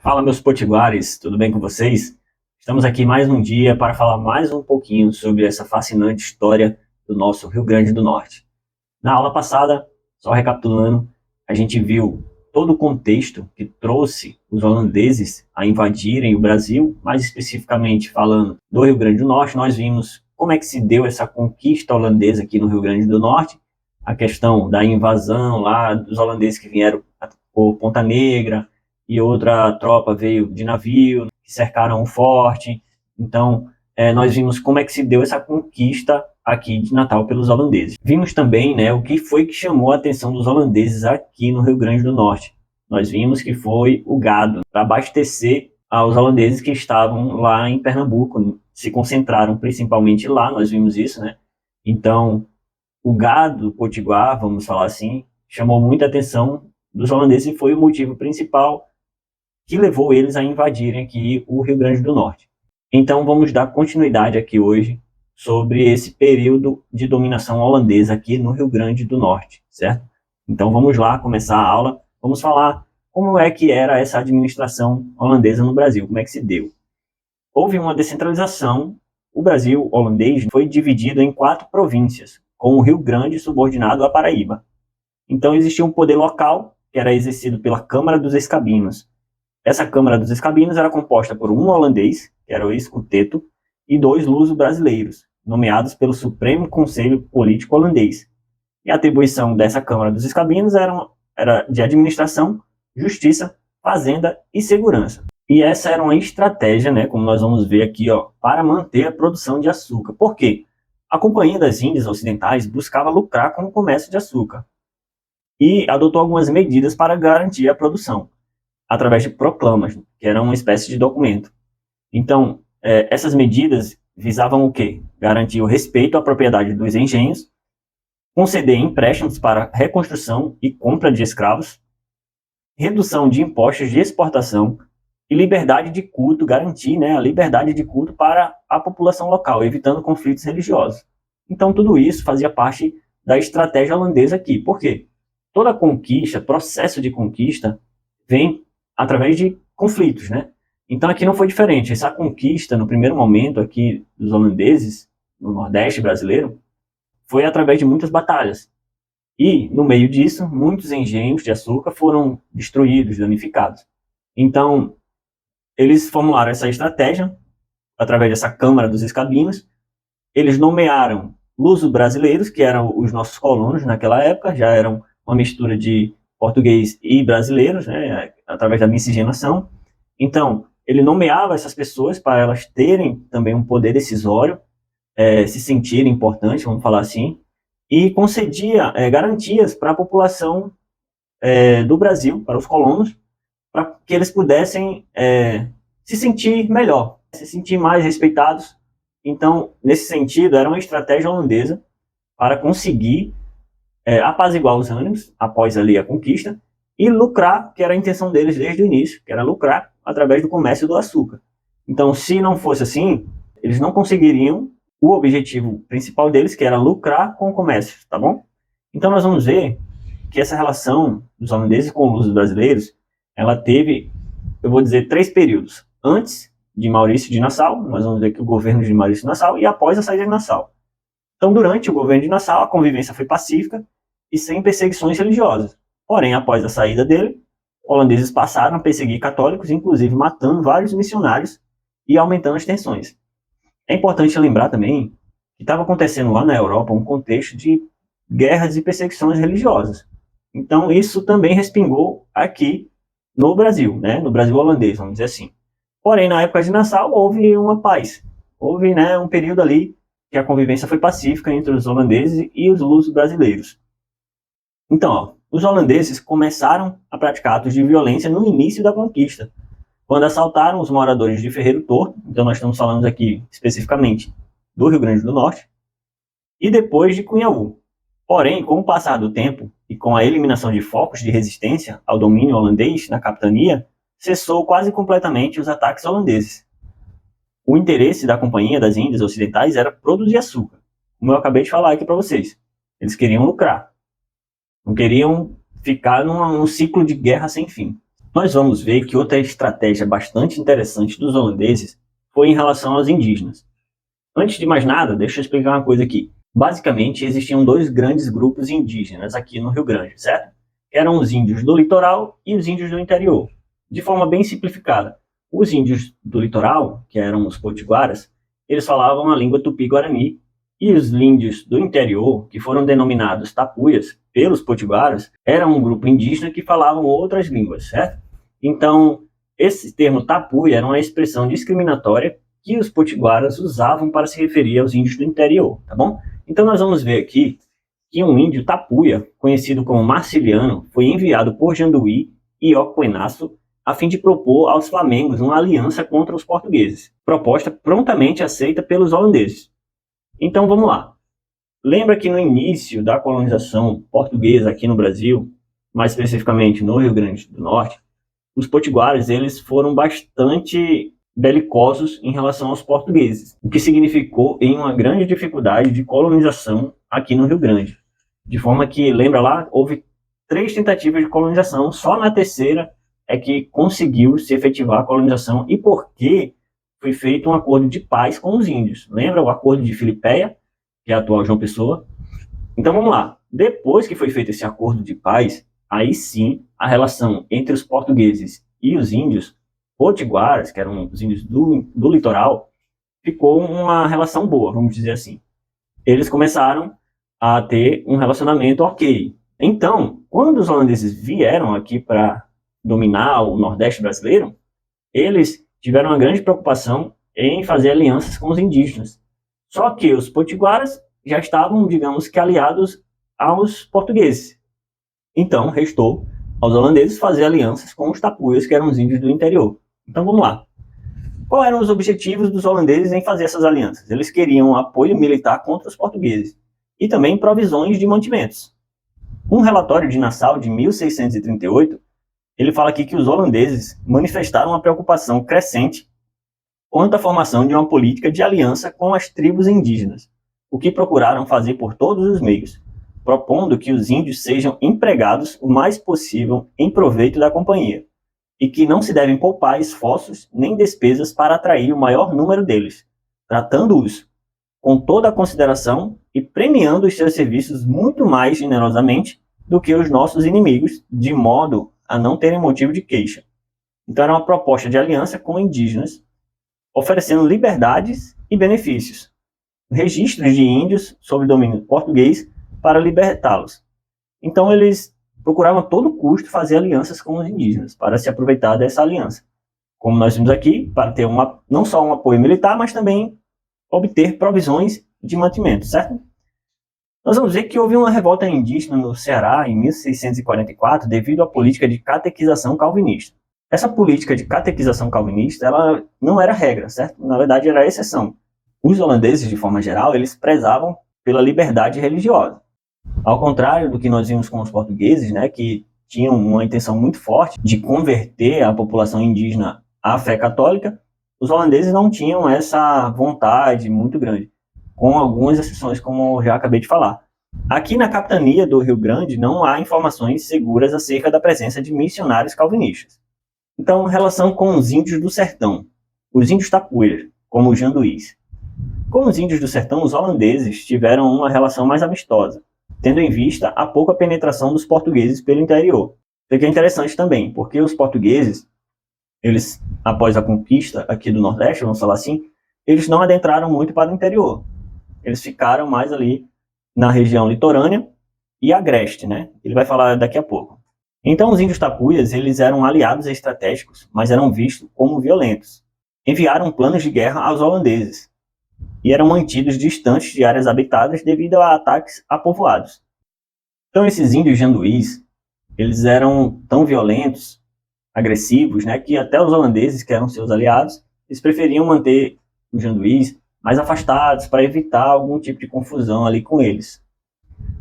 Fala, meus potiguares, tudo bem com vocês? Estamos aqui mais um dia para falar mais um pouquinho sobre essa fascinante história do nosso Rio Grande do Norte. Na aula passada, só recapitulando, a gente viu todo o contexto que trouxe os holandeses a invadirem o Brasil, mais especificamente falando do Rio Grande do Norte. Nós vimos como é que se deu essa conquista holandesa aqui no Rio Grande do Norte, a questão da invasão lá dos holandeses que vieram por Ponta Negra, e outra tropa veio de navio, que cercaram o forte. Então, nós vimos como é que se deu essa conquista aqui de Natal pelos holandeses. Vimos também, né, o que foi que chamou a atenção dos holandeses aqui no Rio Grande do Norte. Nós vimos que foi o gado, para abastecer aos holandeses que estavam lá em Pernambuco, se concentraram principalmente lá, nós vimos isso, né? Então, o gado potiguar, vamos falar assim, chamou muita atenção dos holandeses e foi o motivo principal que levou eles a invadirem aqui o Rio Grande do Norte. Então vamos dar continuidade aqui hoje sobre esse período de dominação holandesa aqui no Rio Grande do Norte, certo? Então vamos lá começar a aula, vamos falar como é que era essa administração holandesa no Brasil, como é que se deu. Houve uma descentralização, o Brasil holandês foi dividido em 4 províncias, com o Rio Grande subordinado à Paraíba. Então existia um poder local, que era exercido pela Câmara dos Escabinos. Essa Câmara dos Escabinos era composta por um holandês, que era o escuteto, e 2 luso-brasileiros, nomeados pelo Supremo Conselho Político Holandês. E a atribuição dessa Câmara dos Escabinos era de administração, justiça, fazenda e segurança. E essa era uma estratégia, né, como nós vamos ver aqui, ó, para manter a produção de açúcar. Por quê? A Companhia das Índias Ocidentais buscava lucrar com o comércio de açúcar e adotou algumas medidas para garantir a produção, através de proclamas, que eram uma espécie de documento. Então, essas medidas visavam o quê? Garantir o respeito à propriedade dos engenhos, conceder empréstimos para reconstrução e compra de escravos, redução de impostos de exportação e liberdade de culto, garantir, né, a liberdade de culto para a população local, evitando conflitos religiosos. Então, tudo isso fazia parte da estratégia holandesa aqui. Por quê? Toda conquista, processo de conquista, vem através de conflitos, né? Então aqui não foi diferente. Essa conquista, no primeiro momento aqui dos holandeses, no Nordeste brasileiro, foi através de muitas batalhas. E, no meio disso, muitos engenhos de açúcar foram destruídos, danificados. Então, eles formularam essa estratégia, através dessa Câmara dos Escabinos. Eles nomearam luso-brasileiros, que eram os nossos colonos naquela época, já eram uma mistura de português e brasileiros, né, através da miscigenação. Então, ele nomeava essas pessoas para elas terem também um poder decisório, se sentirem importantes, vamos falar assim, e concedia garantias para a população do Brasil, para os colonos, para que eles pudessem se sentir melhor, se sentir mais respeitados. Então, nesse sentido, era uma estratégia holandesa para conseguir apaziguar os ânimos após ali a conquista e lucrar, que era a intenção deles desde o início, que era lucrar através do comércio do açúcar. Então, se não fosse assim, eles não conseguiriam o objetivo principal deles, que era lucrar com o comércio, tá bom? Então, nós vamos ver que essa relação dos holandeses com os brasileiros, ela teve, eu vou dizer, 3 períodos. Antes de Maurício de Nassau, nós vamos ver que o governo de Maurício de Nassau, e após a saída de Nassau. Então, durante o governo de Nassau, a convivência foi pacífica e sem perseguições religiosas. Porém, após a saída dele, holandeses passaram a perseguir católicos, inclusive matando vários missionários e aumentando as tensões. É importante lembrar também que estava acontecendo lá na Europa um contexto de guerras e perseguições religiosas. Então, isso também respingou aqui no Brasil, né, no Brasil holandês, vamos dizer assim. Porém, na época de Nassau, houve uma paz. Houve, né, um período ali que a convivência foi pacífica entre os holandeses e os luso-brasileiros. Então, ó, os holandeses começaram a praticar atos de violência no início da conquista, quando assaltaram os moradores de Ferreiro Torto. Então nós estamos falando aqui especificamente do Rio Grande do Norte, e depois de Cunhaú. Porém, com o passar do tempo e com a eliminação de focos de resistência ao domínio holandês na capitania, cessou quase completamente os ataques holandeses. O interesse da Companhia das Índias Ocidentais era produzir açúcar, como eu acabei de falar aqui para vocês. Eles queriam lucrar, não queriam ficar num ciclo de guerra sem fim. Nós vamos ver que outra estratégia bastante interessante dos holandeses foi em relação aos indígenas. Antes de mais nada, deixa eu explicar uma coisa aqui. Basicamente, existiam dois grandes grupos indígenas aqui no Rio Grande, certo? Que eram os índios do litoral e os índios do interior. De forma bem simplificada, os índios do litoral, que eram os potiguaras, eles falavam a língua tupi-guarani, e os índios do interior, que foram denominados tapuias pelos potiguaras, eram um grupo indígena que falavam outras línguas, certo? Então, esse termo tapuia era uma expressão discriminatória que os potiguaras usavam para se referir aos índios do interior, tá bom? Então nós vamos ver aqui que um índio tapuia, conhecido como Marciliano, foi enviado por Janduí e Ocoenaço a fim de propor aos flamengos uma aliança contra os portugueses, proposta prontamente aceita pelos holandeses. Então vamos lá. Lembra que no início da colonização portuguesa aqui no Brasil, mais especificamente no Rio Grande do Norte, os potiguares eles foram bastante belicosos em relação aos portugueses, o que significou em uma grande dificuldade de colonização aqui no Rio Grande. De forma que, lembra lá, houve 3 tentativas de colonização, só na terceira é que conseguiu se efetivar a colonização, e porque foi feito um acordo de paz com os índios. Lembra o acordo de Filipéia, que é a atual João Pessoa? Então vamos lá. Depois que foi feito esse acordo de paz, aí sim a relação entre os portugueses e os índios potiguaras, que eram os índios do litoral, ficou uma relação boa, vamos dizer assim. Eles começaram a ter um relacionamento ok. Então, quando os holandeses vieram aqui para dominar o Nordeste brasileiro, eles tiveram uma grande preocupação em fazer alianças com os indígenas. Só que os potiguaras já estavam, digamos que, aliados aos portugueses. Então, restou aos holandeses fazer alianças com os tapuias, que eram os índios do interior. Então, vamos lá. Quais eram os objetivos dos holandeses em fazer essas alianças? Eles queriam apoio militar contra os portugueses e também provisões de mantimentos. Um relatório de Nassau de 1638, ele fala aqui que os holandeses manifestaram uma preocupação crescente quanto à formação de uma política de aliança com as tribos indígenas, o que procuraram fazer por todos os meios, propondo que os índios sejam empregados o mais possível em proveito da companhia, e que não se devem poupar esforços nem despesas para atrair o maior número deles, tratando-os com toda a consideração e premiando os seus serviços muito mais generosamente do que os nossos inimigos, de modo a não terem motivo de queixa. Então era uma proposta de aliança com indígenas, oferecendo liberdades e benefícios, registros de índios sob domínio português para libertá-los. Então eles procuravam a todo custo fazer alianças com os indígenas, para se aproveitar dessa aliança. Como nós vimos aqui, para ter não só um apoio militar, mas também obter provisões de mantimento, certo? Nós vamos ver que houve uma revolta indígena no Ceará em 1644 devido à política de catequização calvinista. Essa política de catequização calvinista, ela não era regra, certo? Na verdade, era exceção. Os holandeses, de forma geral, eles prezavam pela liberdade religiosa. Ao contrário do que nós vimos com os portugueses, né, que tinham uma intenção muito forte de converter a população indígena à fé católica, os holandeses não tinham essa vontade muito grande, com algumas exceções, como eu já acabei de falar. Aqui na capitania do Rio Grande não há informações seguras acerca da presença de missionários calvinistas. Então, relação com os índios do sertão, os índios tapuias, como os janduís. Com os índios do sertão, os holandeses tiveram uma relação mais amistosa, tendo em vista a pouca penetração dos portugueses pelo interior. Isso aqui é interessante também, porque os portugueses, eles, após a conquista aqui do Nordeste, vamos falar assim, eles não adentraram muito para o interior. Eles ficaram mais ali na região litorânea e agreste, né? Ele vai falar daqui a pouco. Então, os índios tapuias, eles eram aliados estratégicos, mas eram vistos como violentos. Enviaram planos de guerra aos holandeses e eram mantidos distantes de áreas habitadas devido a ataques a povoados. Então, esses índios janduís, eles eram tão violentos, agressivos, né, que até os holandeses, que eram seus aliados, eles preferiam manter os janduís mais afastados para evitar algum tipo de confusão ali com eles.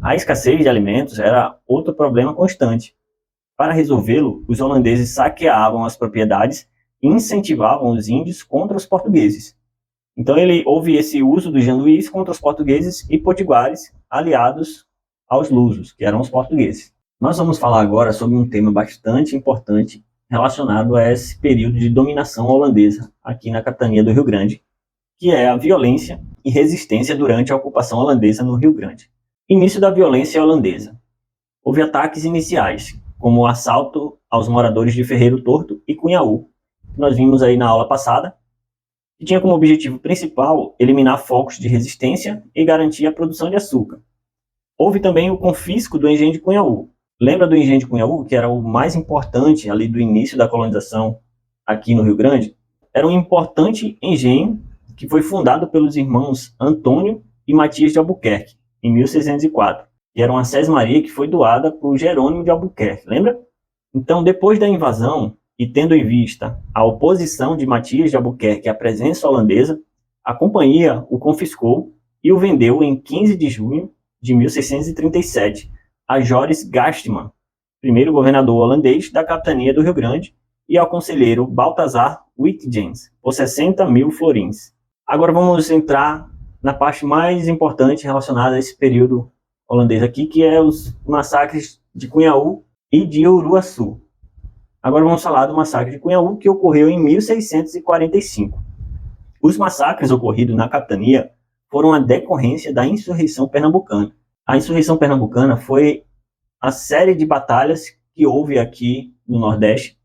A escassez de alimentos era outro problema constante. Para resolvê-lo, os holandeses saqueavam as propriedades e incentivavam os índios contra os portugueses. Então houve esse uso dos janduís contra os portugueses e potiguares aliados aos lusos, que eram os portugueses. Nós vamos falar agora sobre um tema bastante importante relacionado a esse período de dominação holandesa aqui na capitania do Rio Grande, que é a violência e resistência durante a ocupação holandesa no Rio Grande. Início da violência holandesa. Houve ataques iniciais, como o assalto aos moradores de Ferreiro Torto e Cunhaú, que nós vimos aí na aula passada, que tinha como objetivo principal eliminar focos de resistência e garantir a produção de açúcar. Houve também o confisco do engenho de Cunhaú. Lembra do engenho de Cunhaú, que era o mais importante ali do início da colonização aqui no Rio Grande? Era um importante engenho que foi fundado pelos irmãos Antônio e Matias de Albuquerque, em 1604, que era uma sesmaria que foi doada por Jerônimo de Albuquerque, lembra? Então, depois da invasão, e tendo em vista a oposição de Matias de Albuquerque à presença holandesa, a companhia o confiscou e o vendeu em 15 de junho de 1637 a Joris Gastman, primeiro governador holandês da capitania do Rio Grande, e ao conselheiro Balthazar Wittgens, por 60 mil florins. Agora vamos entrar na parte mais importante relacionada a esse período holandês aqui, que é os massacres de Cunhaú e de Uruaçu. Agora vamos falar do massacre de Cunhaú, que ocorreu em 1645. Os massacres ocorridos na capitania foram a decorrência da insurreição pernambucana. A insurreição pernambucana foi a série de batalhas que houve aqui no Nordeste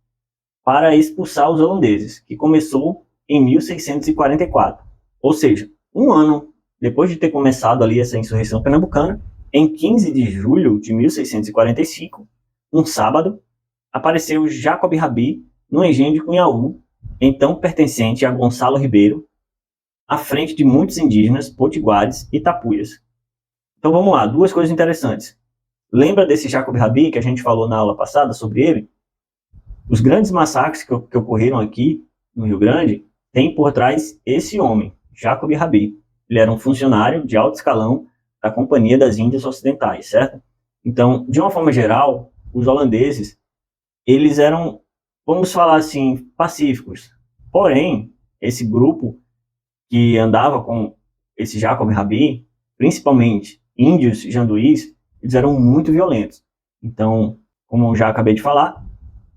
para expulsar os holandeses, que começou em 1644. Ou seja, um ano depois de ter começado ali essa insurreição pernambucana, em 15 de julho de 1645, um sábado, apareceu Jacob Rabi no engenho de Cunhaú, então pertencente a Gonçalo Ribeiro, à frente de muitos indígenas, potiguares e tapuias. Então vamos lá, duas coisas interessantes. Lembra desse Jacob Rabi que a gente falou na aula passada sobre ele? Os grandes massacres que ocorreram aqui no Rio Grande têm por trás esse homem, Jacob Rabi. Ele era um funcionário de alto escalão da Companhia das Índias Ocidentais, certo? Então, de uma forma geral, os holandeses, eles eram, vamos falar assim, pacíficos. Porém, esse grupo que andava com esse Jacob Rabi, principalmente índios janduís, eles eram muito violentos. Então, como eu já acabei de falar,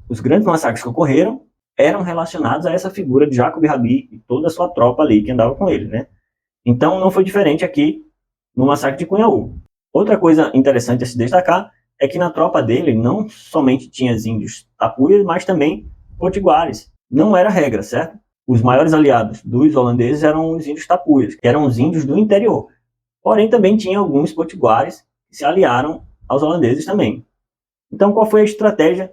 os grandes massacres que ocorreram eram relacionados a essa figura de Jacob Rabi e toda a sua tropa ali que andava com ele, né? Então, não foi diferente aqui no massacre de Cunhaú. Outra coisa interessante a se destacar é que na tropa dele não somente tinha índios tapuias, mas também potiguares. Não era regra, certo? Os maiores aliados dos holandeses eram os índios tapuias, que eram os índios do interior. Porém, também tinha alguns potiguares que se aliaram aos holandeses também. Então, qual foi a estratégia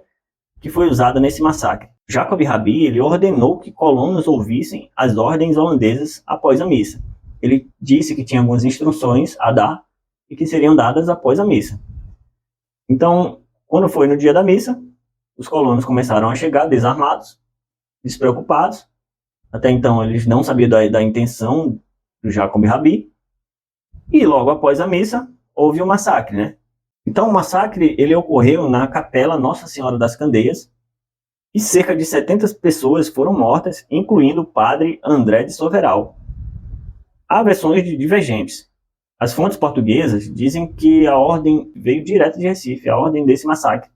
que foi usada nesse massacre? Jacob Rabi, ele ordenou que colonos ouvissem as ordens holandesas após a missa. Ele disse que tinha algumas instruções a dar e que seriam dadas após a missa. Então, quando foi no dia da missa, os colonos começaram a chegar desarmados, despreocupados. Até então, eles não sabiam da intenção do Jacob Rabi. E logo após a missa, houve um massacre, né? Então, o massacre ele ocorreu na Capela Nossa Senhora das Candeias e cerca de 70 pessoas foram mortas, incluindo o padre André de Soveral. Há versões divergentes. As fontes portuguesas dizem que a ordem veio direto de Recife, a ordem desse massacre.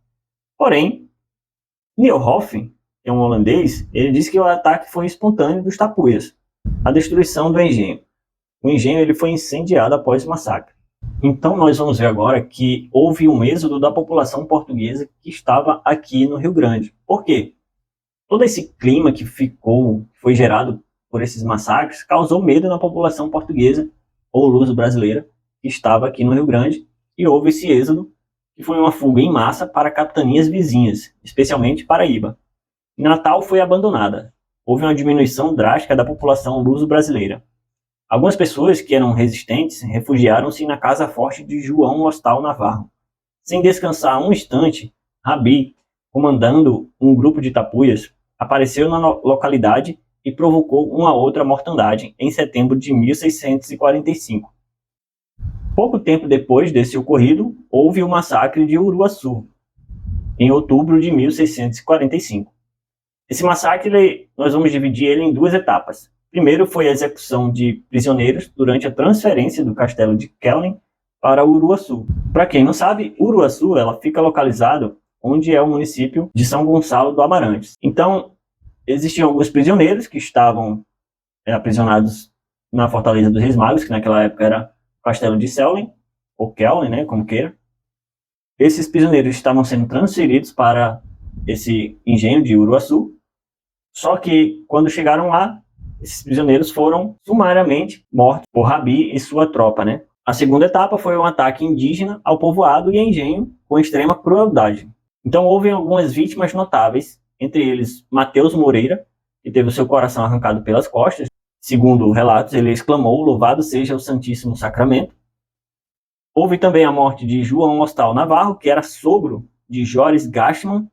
Porém, Nieuwhof, que é um holandês, ele disse que o ataque foi espontâneo dos tapuias, a destruição do engenho. O engenho ele foi incendiado após o massacre. Então nós vamos ver agora que houve um êxodo da população portuguesa que estava aqui no Rio Grande. Por quê? Todo esse clima que foi gerado por esses massacres, causou medo na população portuguesa ou luso-brasileira que estava aqui no Rio Grande, e houve esse êxodo, que foi uma fuga em massa para capitanias vizinhas, especialmente Paraíba. Natal foi abandonada. Houve uma diminuição drástica da população luso-brasileira. Algumas pessoas que eram resistentes refugiaram-se na casa forte de João Lostal Navarro. Sem descansar um instante, Rabi, comandando um grupo de tapuias, apareceu na localidade e provocou uma outra mortandade em setembro de 1645. Pouco tempo depois desse ocorrido, houve o massacre de Uruaçu, em outubro de 1645. Esse massacre, nós vamos dividir ele em duas etapas. Primeiro foi a execução de prisioneiros durante a transferência do castelo de Kellen para Uruaçu. Para quem não sabe, Uruaçu ela fica localizado onde é o município de São Gonçalo do Amarante. Então, existiam alguns prisioneiros que estavam aprisionados na Fortaleza dos Reis Magos, que naquela época era o Castelo de Selden, ou Kellen, né, como queira. Esses prisioneiros estavam sendo transferidos para esse engenho de Uruaçu, só que quando chegaram lá, esses prisioneiros foram sumariamente mortos por Rabi e sua tropa, né? A segunda etapa foi um ataque indígena ao povoado e engenho com extrema crueldade. Então houve algumas vítimas notáveis, entre eles Mateus Moreira, que teve o seu coração arrancado pelas costas. Segundo relatos, ele exclamou: "Louvado seja o Santíssimo Sacramento". Houve também a morte de João Hostal Navarro, que era sogro de Joris Gastman.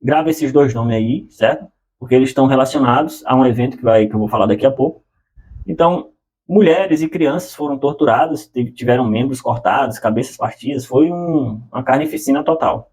Grava esses dois nomes aí, certo? Porque eles estão relacionados a um evento que eu vou falar daqui a pouco. Então, mulheres e crianças foram torturadas, tiveram membros cortados, cabeças partidas, foi uma carnificina total.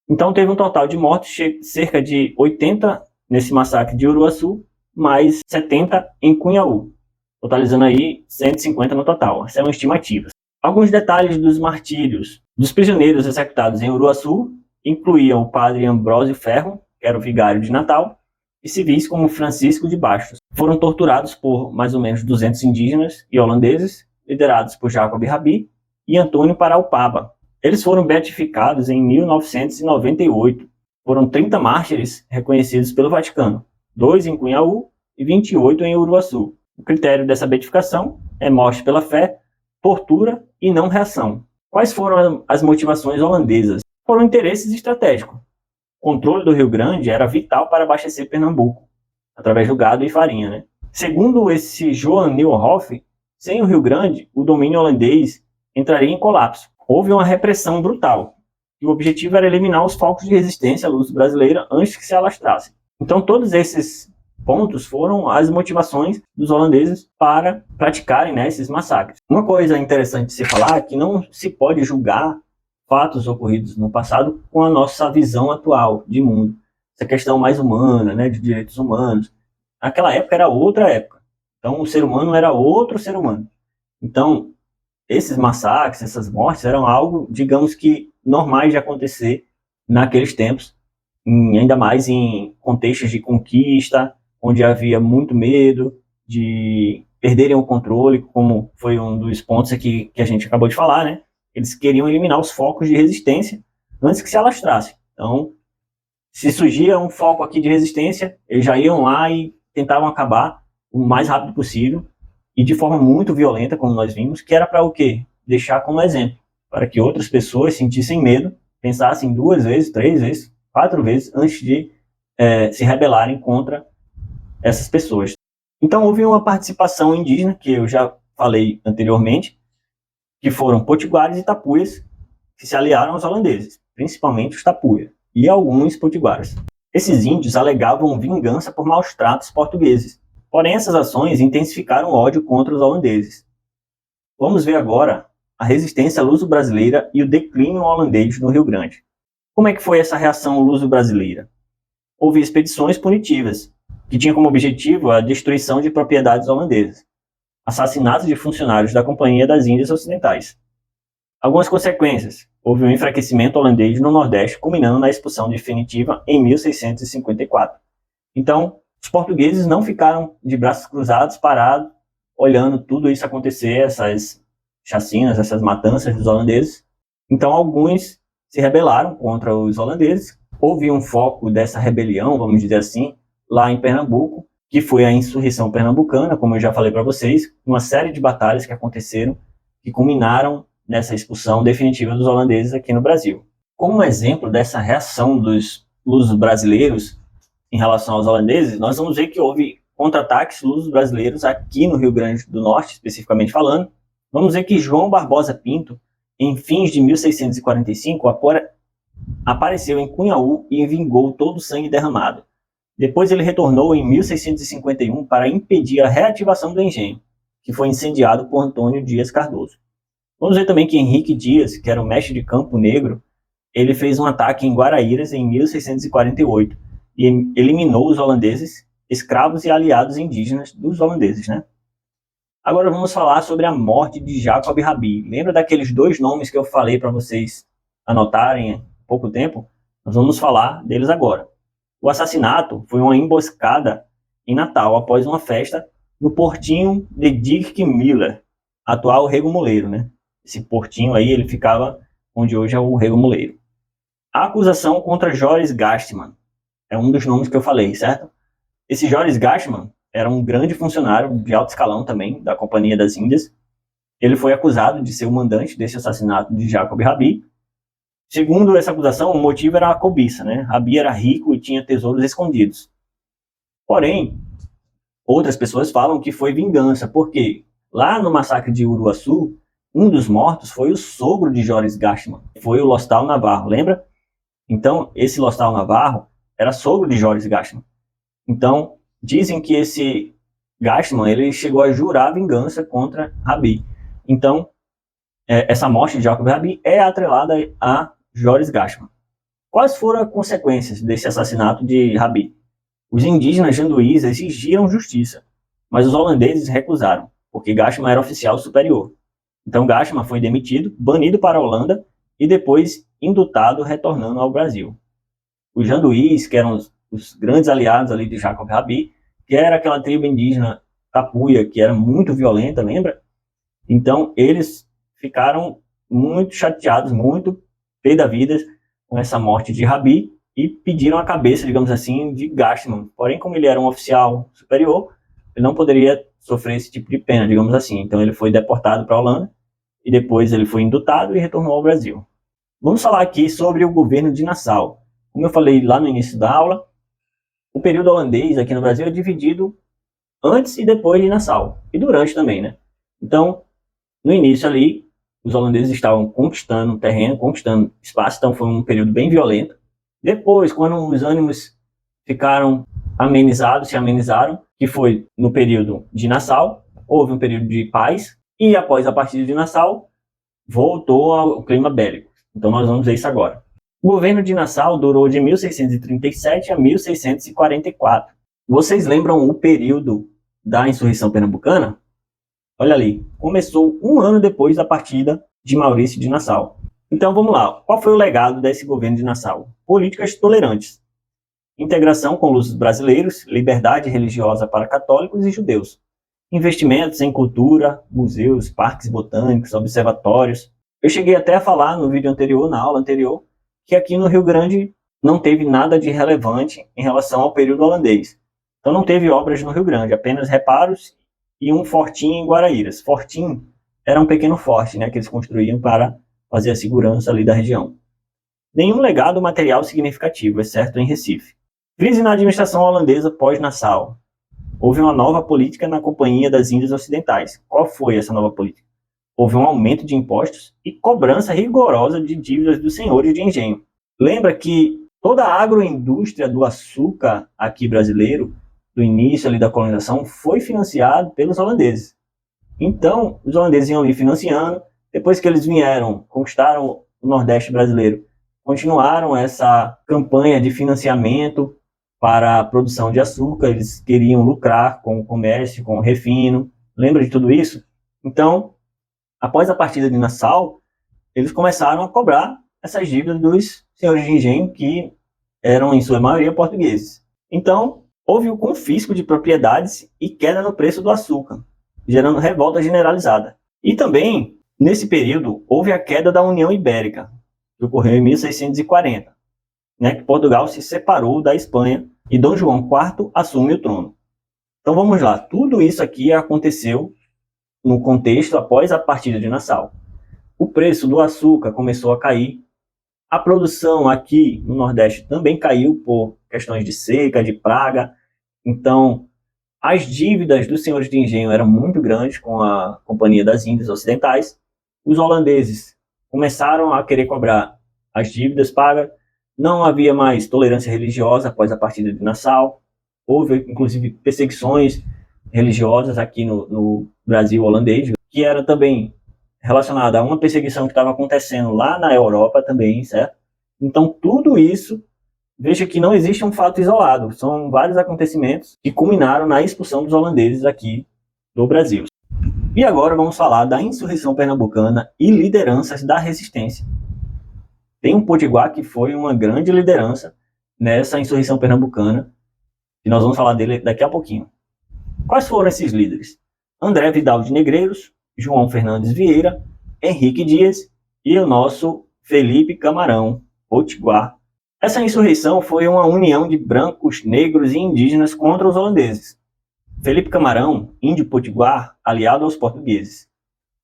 Então teve um total de mortes, cerca de 80 nesse massacre de Uruaçu, mais 70 em Cunhaú, totalizando aí 150 no total. Essa é uma estimativa. Alguns detalhes dos martírios dos prisioneiros executados em Uruaçu incluíam o padre Ambrósio Ferro, que era o vigário de Natal, e civis como Francisco de Bastos. Foram torturados por mais ou menos 200 indígenas e holandeses, liderados por Jacob Rabi e Antônio Paraupaba. Eles foram beatificados em 1998. Foram 30 mártires reconhecidos pelo Vaticano, 2 em Cunhaú e 28 em Uruaçu. O critério dessa beatificação é morte pela fé, tortura e não reação. Quais foram as motivações holandesas? Foram interesses estratégicos. O controle do Rio Grande era vital para abastecer Pernambuco, através do gado e farinha, né? Segundo esse Johan Nieuwhof, sem o Rio Grande, o domínio holandês entraria em colapso. Houve uma repressão brutal, e o objetivo era eliminar os focos de resistência à luz brasileira antes que se alastrassem. Então, todos esses pontos foram as motivações dos holandeses para praticarem, né, esses massacres. Uma coisa interessante de se falar é que não se pode julgar fatos ocorridos no passado com a nossa visão atual de mundo. Essa questão mais humana, né, de direitos humanos. Naquela época era outra época. Então o ser humano era outro ser humano. Então esses massacres, essas mortes eram algo, digamos que, normais de acontecer naqueles tempos, ainda mais em contextos de conquista, onde havia muito medo de perderem o controle, como foi um dos pontos aqui que a gente acabou de falar, né? Eles queriam eliminar os focos de resistência antes que se alastrasse. Então, se surgia um foco aqui de resistência, eles já iam lá e tentavam acabar o mais rápido possível e de forma muito violenta, como nós vimos, que era para o quê? Deixar como exemplo, para que outras pessoas sentissem medo, pensassem 2 vezes, 3 vezes, 4 vezes antes de se rebelarem contra essas pessoas. Então, houve uma participação indígena, que eu já falei anteriormente, que foram potiguares e tapuias, que se aliaram aos holandeses, principalmente os tapuias, e alguns potiguares. Esses índios alegavam vingança por maus tratos portugueses, porém essas ações intensificaram o ódio contra os holandeses. Vamos ver agora a resistência luso-brasileira e o declínio holandês no Rio Grande. Como é que foi essa reação luso-brasileira? Houve expedições punitivas, que tinham como objetivo a destruição de propriedades holandesas, assassinatos de funcionários da Companhia das Índias Ocidentais. Algumas consequências. Houve um enfraquecimento holandês no Nordeste, culminando na expulsão definitiva em 1654. Então, os portugueses não ficaram de braços cruzados, parados, olhando tudo isso acontecer, essas chacinas, essas matanças dos holandeses. Então, alguns se rebelaram contra os holandeses. Houve um foco dessa rebelião, vamos dizer assim, lá em Pernambuco, que foi a insurreição pernambucana, como eu já falei para vocês, uma série de batalhas que aconteceram, que culminaram nessa expulsão definitiva dos holandeses aqui no Brasil. Como exemplo dessa reação dos luso-brasileiros em relação aos holandeses, nós vamos ver que houve contra-ataques luso-brasileiros aqui no Rio Grande do Norte, especificamente falando. Vamos ver que João Barbosa Pinto, em fins de 1645, apareceu em Cunhaú e vingou todo o sangue derramado. Depois ele retornou em 1651 para impedir a reativação do engenho, que foi incendiado por Antônio Dias Cardoso. Vamos ver também que Henrique Dias, que era o mestre de Campo Negro, ele fez um ataque em Guaraíras em 1648 e eliminou os holandeses, escravos e aliados indígenas dos holandeses, né? Agora vamos falar sobre a morte de Jacob Rabi. Lembra daqueles 2 nomes que eu falei para vocês anotarem pouco tempo, nós vamos falar deles agora. O assassinato foi uma emboscada em Natal, após uma festa no portinho de Dick Miller, atual Rego Moleiro, né? Esse portinho aí, ele ficava onde hoje é o Rego Moleiro. A acusação contra Joris Gastman é um dos nomes que eu falei, certo? Esse Joris Gastman era um grande funcionário de alto escalão também, da Companhia das Índias. Ele foi acusado de ser o mandante desse assassinato de Jacob Rabi. Segundo essa acusação, o motivo era a cobiça, né? Rabi era rico e tinha tesouros escondidos. Porém, outras pessoas falam que foi vingança, porque lá no massacre de Uruaçu, um dos mortos foi o sogro de Joris Gastman, foi o Lostal Navarro, lembra? Então, esse Lostal Navarro era sogro de Joris Gastman. Então, dizem que esse Gastman, ele chegou a jurar vingança contra Rabi. Então, essa morte de Jacob Rabi é atrelada a Joris Gastman. Quais foram as consequências desse assassinato de Rabi? Os indígenas janduís exigiram justiça, mas os holandeses recusaram, porque Gastman era oficial superior. Então Gastman foi demitido, banido para a Holanda e depois indultado, retornando ao Brasil. Os janduís, que eram os grandes aliados ali de Jacob Rabi, que era aquela tribo indígena tapuia, que era muito violenta, lembra? Então eles ficaram muito chateados, muito pé da vida com essa morte de Rabi e pediram a cabeça, digamos assim, de Gastman. Porém, como ele era um oficial superior, ele não poderia sofrer esse tipo de pena, digamos assim. Então ele foi deportado para a Holanda e depois ele foi indultado e retornou ao Brasil. Vamos falar aqui sobre o governo de Nassau. Como eu falei lá no início da aula, o período holandês aqui no Brasil é dividido antes e depois de Nassau, e durante também, né? Então, no início ali, os holandeses estavam conquistando terreno, conquistando espaço, então foi um período bem violento. Depois, quando os ânimos ficaram amenizados, se amenizaram, que foi no período de Nassau, houve um período de paz, e após a partida de Nassau, voltou ao clima bélico. Então nós vamos ver isso agora. O governo de Nassau durou de 1637 a 1644. Vocês lembram o período da insurreição pernambucana? Olha ali, começou um ano depois da partida de Maurício de Nassau. Então vamos lá, qual foi o legado desse governo de Nassau? Políticas tolerantes, integração com os brasileiros, liberdade religiosa para católicos e judeus, investimentos em cultura, museus, parques botânicos, observatórios. Eu cheguei até a falar no vídeo anterior, na aula anterior, que aqui no Rio Grande não teve nada de relevante em relação ao período holandês. Então não teve obras no Rio Grande, apenas reparos e um fortinho em Guaraíras. Fortinho era um pequeno forte, né, que eles construíam para fazer a segurança ali da região. Nenhum legado material significativo, exceto em Recife. Crise na administração holandesa pós-Nassau. Houve uma nova política na Companhia das Índias Ocidentais. Qual foi essa nova política? Houve um aumento de impostos e cobrança rigorosa de dívidas dos senhores de engenho. Lembra que toda a agroindústria do açúcar aqui brasileiro, do início ali da colonização, foi financiado pelos holandeses. Então, os holandeses iam ali financiando. Depois que eles vieram, conquistaram o Nordeste brasileiro, continuaram essa campanha de financiamento para a produção de açúcar. Eles queriam lucrar com o comércio, com o refino. Lembra de tudo isso? Então, após a partida de Nassau, eles começaram a cobrar essas dívidas dos senhores de engenho, que eram, em sua maioria, portugueses. Então, houve o confisco de propriedades e queda no preço do açúcar, gerando revolta generalizada. E também, nesse período, houve a queda da União Ibérica, que ocorreu em 1640, né, que Portugal se separou da Espanha e Dom João IV assume o trono. Então vamos lá, tudo isso aqui aconteceu no contexto após a partida de Nassau. O preço do açúcar começou a cair, a produção aqui no Nordeste também caiu por questões de seca, de praga. Então, as dívidas dos senhores de engenho eram muito grandes com a Companhia das Índias Ocidentais. Os holandeses começaram a querer cobrar as dívidas pagas. Não havia mais tolerância religiosa após a partida de Nassau. Houve, inclusive, perseguições religiosas aqui no Brasil holandês, que era também relacionada a uma perseguição que estava acontecendo lá na Europa também, certo? Então, tudo isso, veja que não existe um fato isolado, são vários acontecimentos que culminaram na expulsão dos holandeses aqui do Brasil. E agora vamos falar da insurreição pernambucana e lideranças da resistência. tem um Potiguar que foi uma grande liderança nessa insurreição pernambucana, e nós vamos falar dele daqui a pouquinho. Quais foram esses líderes? André Vidal de Negreiros, João Fernandes Vieira, Henrique Dias e o nosso Felipe Camarão, Potiguar. Essa insurreição foi uma união de brancos, negros e indígenas contra os holandeses. Felipe Camarão, índio potiguar, aliado aos portugueses,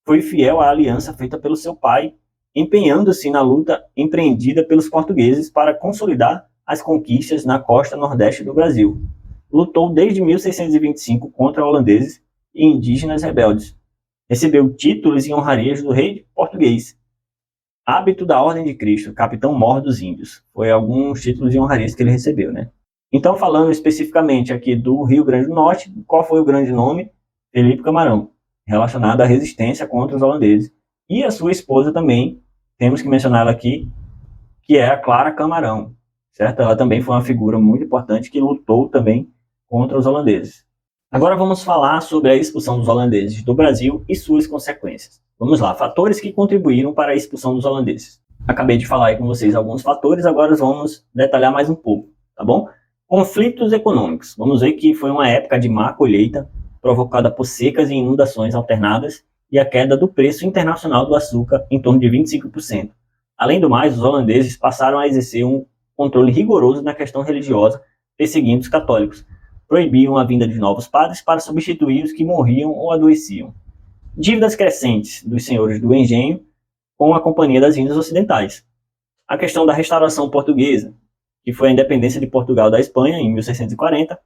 foi fiel à aliança feita pelo seu pai, empenhando-se na luta empreendida pelos portugueses para consolidar as conquistas na costa nordeste do Brasil. Lutou desde 1625 contra holandeses e indígenas rebeldes. Recebeu títulos e honrarias do rei português. Hábito da Ordem de Cristo, Capitão-Mor dos Índios. Foi alguns títulos e honrarias que ele recebeu, né? Então, falando especificamente aqui do Rio Grande do Norte, qual foi o grande nome? Felipe Camarão, relacionado à resistência contra os holandeses. E a sua esposa também, temos que mencionar ela aqui, que é a Clara Camarão, certo? Ela também foi uma figura muito importante que lutou também contra os holandeses. Agora vamos falar sobre a expulsão dos holandeses do Brasil e suas consequências. Vamos lá, fatores que contribuíram para a expulsão dos holandeses. Acabei de falar aí com vocês alguns fatores, agora vamos detalhar mais um pouco, tá bom? Conflitos econômicos. Vamos ver que foi uma época de má colheita, provocada por secas e inundações alternadas e a queda do preço internacional do açúcar em torno de 25%. Além do mais, os holandeses passaram a exercer um controle rigoroso na questão religiosa, perseguindo os católicos. Proibiam a vinda de novos padres para substituir os que morriam ou adoeciam. Dívidas crescentes dos senhores do engenho com a Companhia das Índias Ocidentais. A questão da restauração portuguesa, que foi a independência de Portugal da Espanha em 1640.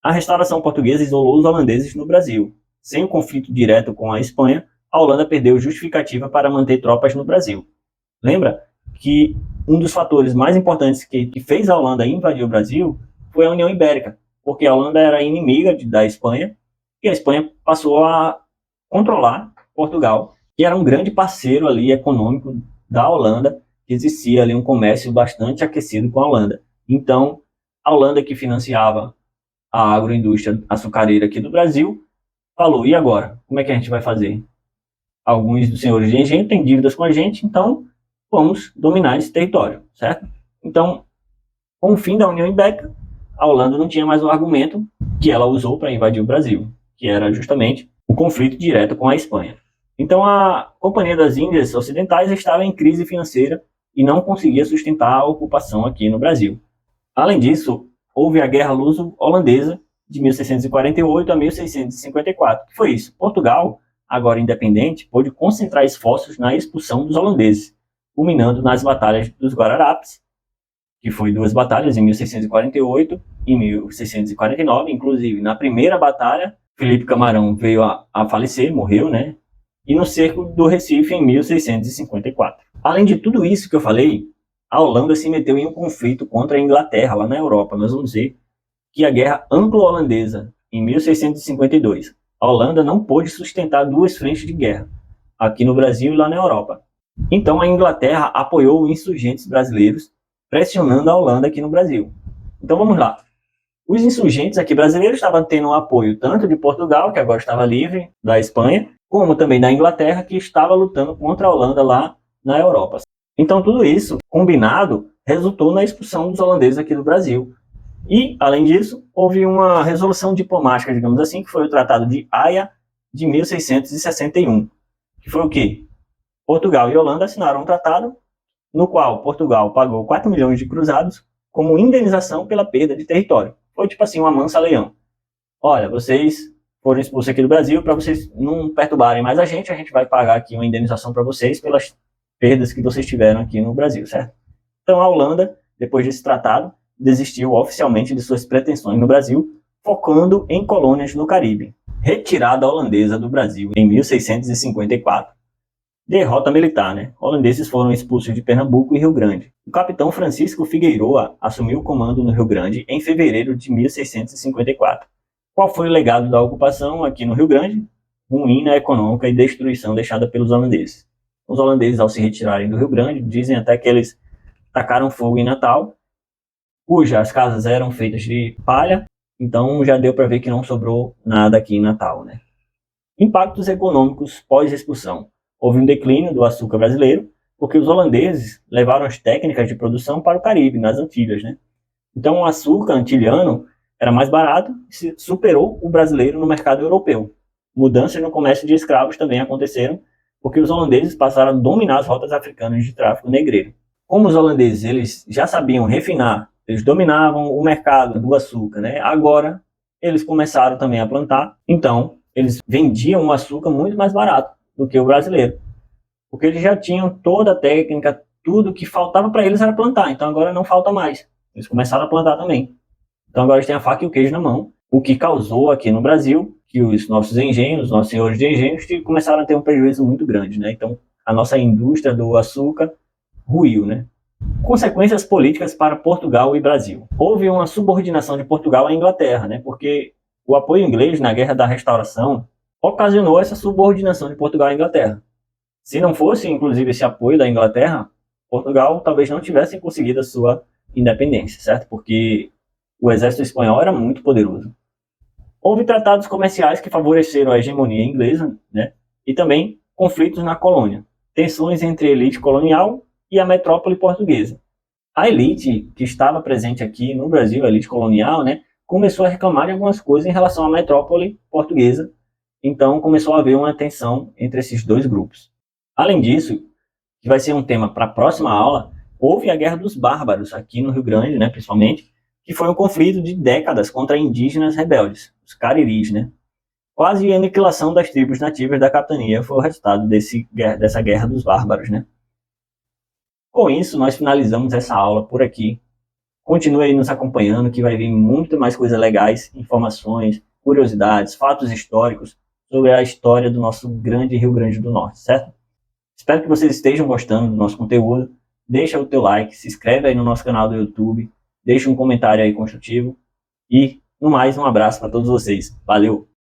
A restauração portuguesa isolou os holandeses no Brasil. Sem o conflito direto com a Espanha, a Holanda perdeu justificativa para manter tropas no Brasil. Lembra que um dos fatores mais importantes que fez a Holanda invadir o Brasil foi a União Ibérica, porque a Holanda era inimiga da Espanha, e a Espanha passou a controlar Portugal, que era um grande parceiro ali econômico da Holanda, que existia ali um comércio bastante aquecido com a Holanda. Então, a Holanda, que financiava a agroindústria açucareira aqui do Brasil, falou, e agora? Como é que a gente vai fazer? Alguns dos senhores de engenho têm dívidas com a gente, então vamos dominar esse território, certo? Então, com o fim da União Ibérica, a Holanda não tinha mais o argumento que ela usou para invadir o Brasil, que era justamente o conflito direto com a Espanha. Então, a Companhia das Índias Ocidentais estava em crise financeira e não conseguia sustentar a ocupação aqui no Brasil. Além disso, houve a Guerra Luso-Holandesa de 1648 a 1654. Que foi isso? Portugal, agora independente, pôde concentrar esforços na expulsão dos holandeses, culminando nas batalhas dos Guararapes, que foi 2 batalhas, em 1648 e 1649. Inclusive, na primeira batalha, Felipe Camarão veio a falecer, morreu, né? E no cerco do Recife em 1654. Além de tudo isso que eu falei, a Holanda se meteu em um conflito contra a Inglaterra, lá na Europa. Nós vamos ver que a Guerra Anglo-Holandesa, em 1652, a Holanda não pôde sustentar 2 frentes de guerra, aqui no Brasil e lá na Europa. Então a Inglaterra apoiou insurgentes brasileiros, pressionando a Holanda aqui no Brasil. Então vamos lá. Os insurgentes aqui brasileiros estavam tendo um apoio tanto de Portugal, que agora estava livre da Espanha, como também da Inglaterra, que estava lutando contra a Holanda lá na Europa. Então tudo isso, combinado, resultou na expulsão dos holandeses aqui do Brasil. E, além disso, houve uma resolução diplomática, digamos assim, que foi o Tratado de Haia de 1661. Que foi o quê? Portugal e Holanda assinaram um tratado no qual Portugal pagou 4 milhões de cruzados como indenização pela perda de território. Foi tipo assim, uma mansa-leão. Olha, vocês foram expulsos aqui do Brasil, para vocês não perturbarem mais a gente vai pagar aqui uma indenização para vocês pelas perdas que vocês tiveram aqui no Brasil, certo? Então a Holanda, depois desse tratado, desistiu oficialmente de suas pretensões no Brasil, focando em colônias no Caribe. Retirada holandesa do Brasil em 1654. Derrota militar, né? Holandeses foram expulsos de Pernambuco e Rio Grande. O capitão Francisco Figueiroa assumiu o comando no Rio Grande em fevereiro de 1654. Qual foi o legado da ocupação aqui no Rio Grande? Ruína econômica e destruição deixada pelos holandeses. Os holandeses, ao se retirarem do Rio Grande, dizem até que eles tacaram fogo em Natal, cujas casas eram feitas de palha, então já deu para ver que não sobrou nada aqui em Natal, né? Impactos econômicos pós-expulsão. Houve um declínio do açúcar brasileiro, porque os holandeses levaram as técnicas de produção para o Caribe, nas Antilhas, né? Então o açúcar antilhano era mais barato e superou o brasileiro no mercado europeu. Mudanças no comércio de escravos também aconteceram, porque os holandeses passaram a dominar as rotas africanas de tráfico negreiro. Como os holandeses eles já sabiam refinar, eles dominavam o mercado do açúcar, né? Agora eles começaram também a plantar, então eles vendiam o açúcar muito mais barato do que o brasileiro, porque eles já tinham toda a técnica, tudo que faltava para eles era plantar, então agora não falta mais. Eles começaram a plantar também. Então agora eles têm a faca e o queijo na mão, o que causou aqui no Brasil que os nossos engenhos, os nossos senhores de engenhos, começaram a ter um prejuízo muito grande, né? Então a nossa indústria do açúcar ruiu, né? Consequências políticas para Portugal e Brasil. Houve uma subordinação de Portugal à Inglaterra, né? Porque o apoio inglês na Guerra da Restauração ocasionou essa subordinação de Portugal à Inglaterra. Se não fosse, inclusive, esse apoio da Inglaterra, Portugal talvez não tivesse conseguido a sua independência, certo? Porque o exército espanhol era muito poderoso. Houve tratados comerciais que favoreceram a hegemonia inglesa, né? E também conflitos na colônia. Tensões entre a elite colonial e a metrópole portuguesa. A elite que estava presente aqui no Brasil, a elite colonial, né, começou a reclamar de algumas coisas em relação à metrópole portuguesa. Então começou a haver uma tensão entre esses dois grupos. Além disso, que vai ser um tema para a próxima aula, houve a Guerra dos Bárbaros aqui no Rio Grande, né, principalmente, que foi um conflito de décadas contra indígenas rebeldes, os cariris, né? Quase a aniquilação das tribos nativas da capitania foi o resultado dessa Guerra dos Bárbaros, né? Com isso, nós finalizamos essa aula por aqui. Continue aí nos acompanhando, que vai vir muito mais coisas legais, informações, curiosidades, fatos históricos sobre a história do nosso grande Rio Grande do Norte, certo? Espero que vocês estejam gostando do nosso conteúdo. Deixa o teu like, se inscreve aí no nosso canal do YouTube, deixa um comentário aí construtivo e, no mais, um abraço para todos vocês. Valeu!